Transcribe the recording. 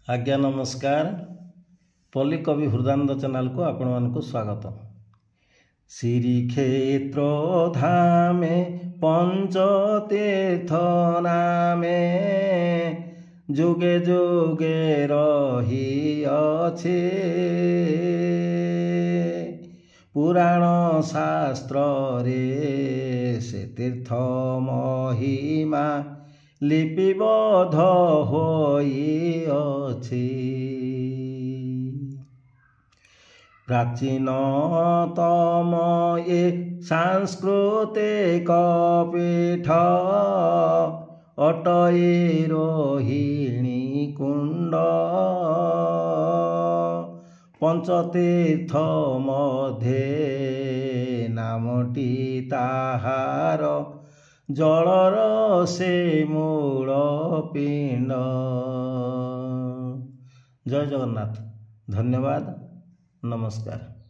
आज्ञा नमस्कार। पल्ली कवि हृदानंद चैनल को आपण मानक स्वागत। श्रीक्षेत्र धामे पंचतीर्थ नामे जुगे जुगे रही अच्छे पुराण शास्त्र रे से तीर्थ महिमा लिपिबद्ध होई अछि। प्राचीनतम ये सांस्कृतिक पीठ अटई रोहिणी कुंड पंचतीर्थ मध्ये नामटी ताहार जलर से मूल पिंड। जय जगन्नाथ। धन्यवाद। नमस्कार।